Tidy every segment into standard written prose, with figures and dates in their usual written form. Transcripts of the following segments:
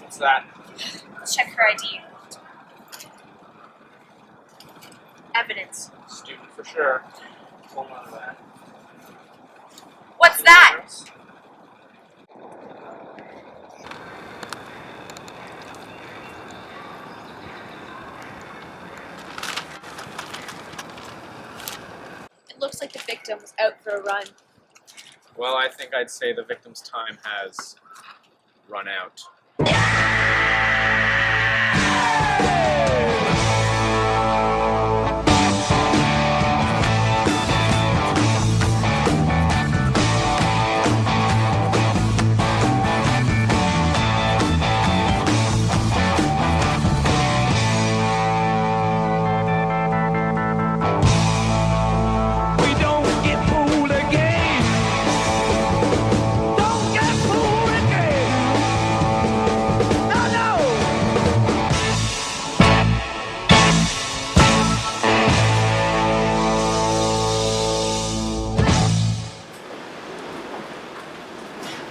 What's that? Let's check her ID. Evidence. Student for sure. Hold on to that. What's that? It looks like the victim was out for a run. Well, I think I'd say the victim's time has run out.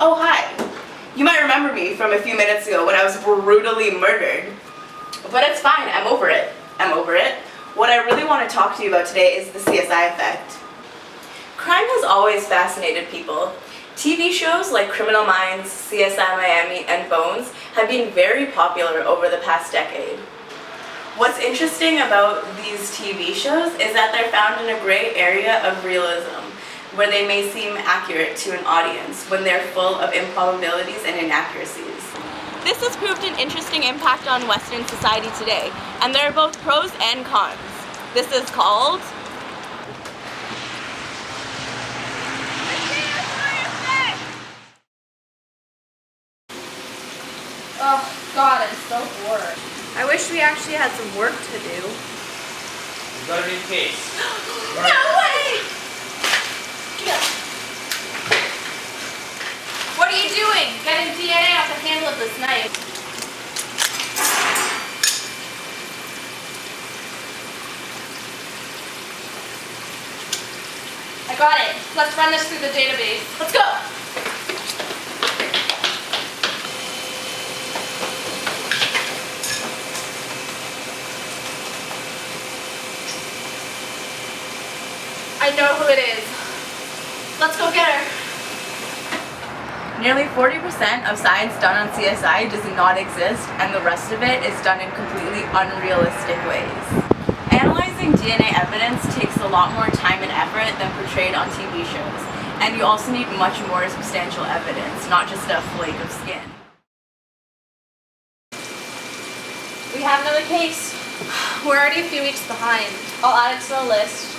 Oh, hi. You might remember me from a few minutes ago when I was brutally murdered. But it's fine, I'm over it. What I really want to talk to you about today is the CSI Effect. Crime has always fascinated people. TV shows like Criminal Minds, CSI Miami, and Bones have been very popular over the past decade. What's interesting about these TV shows is that they're found in a gray area of realism, where they may seem accurate to an audience when they're full of improbabilities and inaccuracies. This has proved an interesting impact on Western society today, and there are both pros and cons. This is called Oh, God, I'm so bored. I wish we actually had some work to do. We've got a new case. No way! What are you doing? Getting DNA off the handle of this knife. I got it. Let's run this through the database. Let's go! I know who it is. Let's go get her. Nearly 40% of science done on CSI does not exist, and the rest of it is done in completely unrealistic ways. Analyzing DNA evidence takes a lot more time and effort than portrayed on TV shows, and you also need much more substantial evidence, not just a flake of skin. We have another case. We're already a few weeks behind. I'll add it to the list.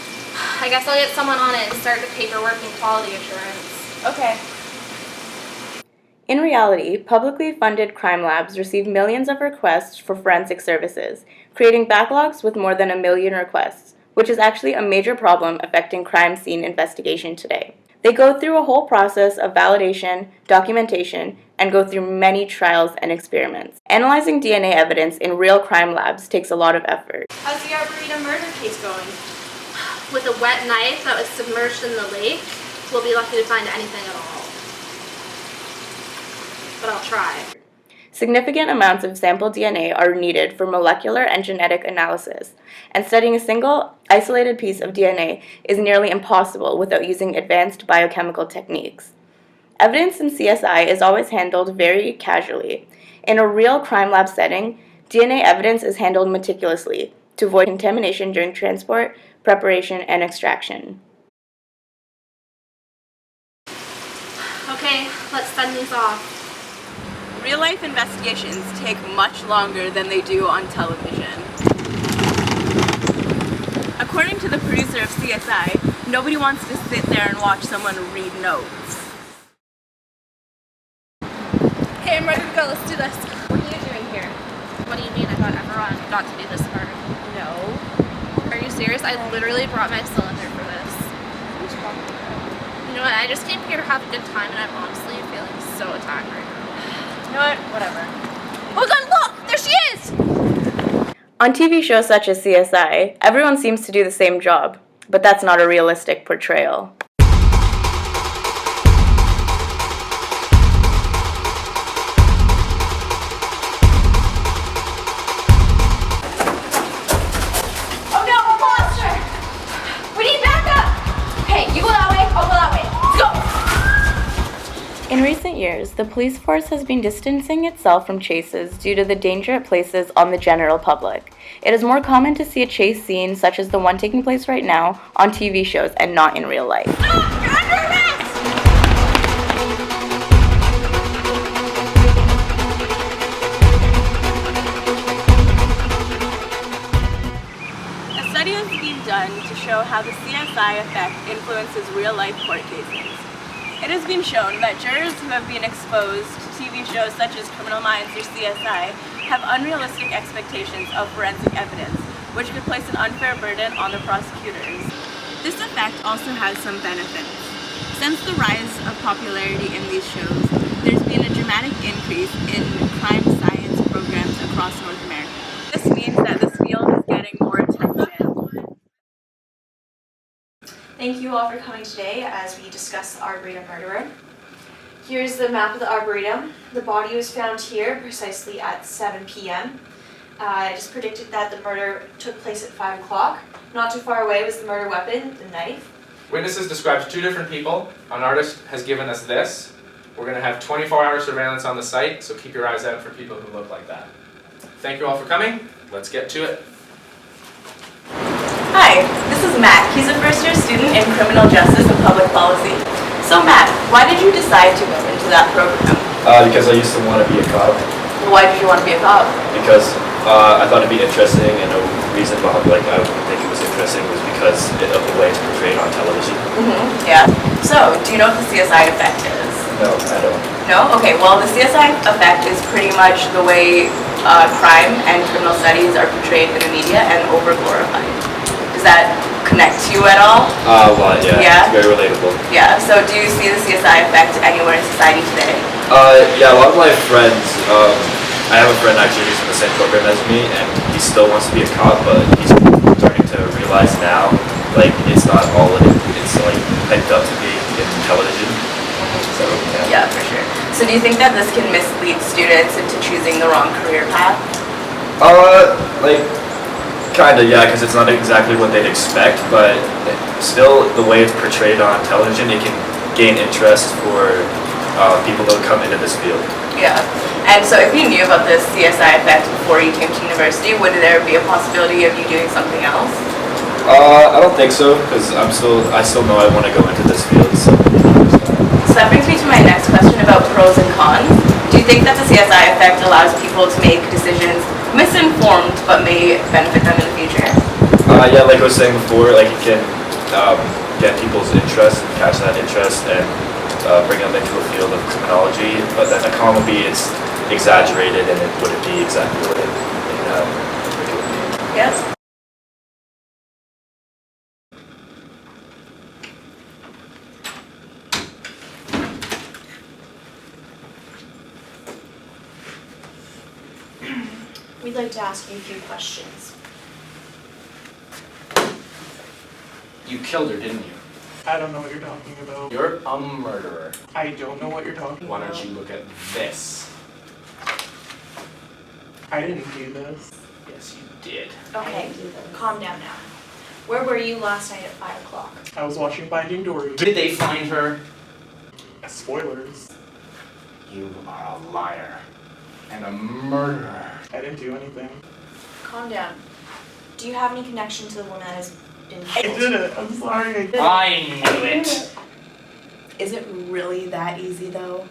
I guess I'll get someone on it and start the paperwork and quality assurance. Okay. In reality, publicly funded crime labs receive millions of requests for forensic services, creating backlogs with more than 1 million requests, which is actually a major problem affecting crime scene investigation today. They go through a whole process of validation, documentation, and go through many trials and experiments. Analyzing DNA evidence in real crime labs takes a lot of effort. How's the Arboretum murder case going? With a wet knife that was submerged in the lake, we'll be lucky to find anything at all. But I'll try. Significant amounts of sample DNA are needed for molecular and genetic analysis, and studying a single, isolated piece of DNA is nearly impossible without using advanced biochemical techniques. Evidence in CSI is always handled very casually. In a real crime lab setting, DNA evidence is handled meticulously to avoid contamination during transport, preparation, and extraction. Okay, let's send these off. Real-life investigations take much longer than they do on television. According to the producer of CSI, nobody wants to sit there and watch someone read notes. Okay, I'm ready to go. Let's do this. What are you doing here? What do you mean? I thought everyone got to do this part. No. Are you serious? I literally brought my cylinder for this. You know what? I just came here to have a good time, and I'm honestly feeling so attacked right now. You know what? Whatever. Oh my God, look! There she is! On TV shows such as CSI, everyone seems to do the same job, but that's not a realistic portrayal. years, the police force has been distancing itself from chases due to the danger it places on the general public. It is more common to see a chase scene, such as the one taking place right now, on TV shows and not in real life. Stop! You're under arrest! A study has been done to show how the CSI effect influences real-life court cases. It has been shown that jurors who have been exposed to TV shows such as Criminal Minds or CSI have unrealistic expectations of forensic evidence, which could place an unfair burden on the prosecutors. This effect also has some benefits. Since the rise of popularity in these shows, there's been a dramatic increase in crime science programs across North America. This means that this field is getting more attention. Thank you all for coming today as we discuss the Arboretum murderer. Here's the map of the Arboretum. The body was found here precisely at 7 p.m. It is predicted that the murder took place at 5 o'clock. Not too far away was the murder weapon, the knife. Witnesses described two different people. An artist has given us this. We're going to have 24-hour surveillance on the site, so keep your eyes out for people who look like that. Thank you all for coming. Let's get to it. Hi, this is Matt. He's a first-year student in criminal justice and public policy. So Matt, why did you decide to go into that program? Because I used to want to be a cop. Why did you want to be a cop? Because I thought it'd be interesting, and a reason behind I would think it was interesting was because of the way it's portrayed on television. Yeah. So, do you know what the CSI Effect is? No, I don't. No? Okay, well the CSI Effect is pretty much the way crime and criminal studies are portrayed in the media and over-glorified. Does that connect to you at all? Well, yeah. Yeah? It's very relatable. Yeah, so do you see the CSI Effect anywhere in society today? Yeah, a lot of my friends, I have a friend actually who's in the same program as me, and he still wants to be a cop, but he's starting to realize now, it's not all it's hyped up to be in television. So, Yeah, for sure. So do you think that this can mislead students into choosing the wrong career path? Kinda, yeah, because it's not exactly what they'd expect, but still, the way it's portrayed on television, it can gain interest for people that come into this field. Yeah. And so if you knew about this CSI Effect before you came to university, would there be a possibility of you doing something else? I don't think so, because I still know I want to go into this field, so. So that brings me to my next question about pros and cons. Do you think that the CSI Effect allows people to make decisions misinformed but may benefit them in the future? Yeah, like I was saying before, it can get people's interest, catch that interest, and bring them into a field of criminology, but then the con would be it's exaggerated and it wouldn't be exactly what it would be. Yes. We'd like to ask you a few questions. You killed her, didn't you? I don't know what you're talking about. You're a murderer. I don't know what you're talking Why about. don't you look at this? I didn't do this. Yes, you did. Okay, calm down now. Where were you last night at 5 o'clock? I was watching Finding Dory. Did they find her? Spoilers. You are a liar and a murderer. I didn't do anything. Calm down. Do you have any connection to the woman that has been I killed? did it. I'm sorry. I knew it. Is it really that easy though?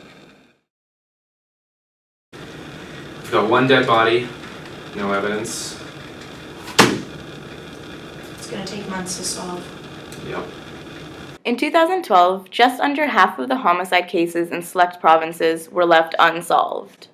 We've got one dead body, no evidence. It's gonna take months to solve. Yep. In 2012, just under half of the homicide cases in select provinces were left unsolved.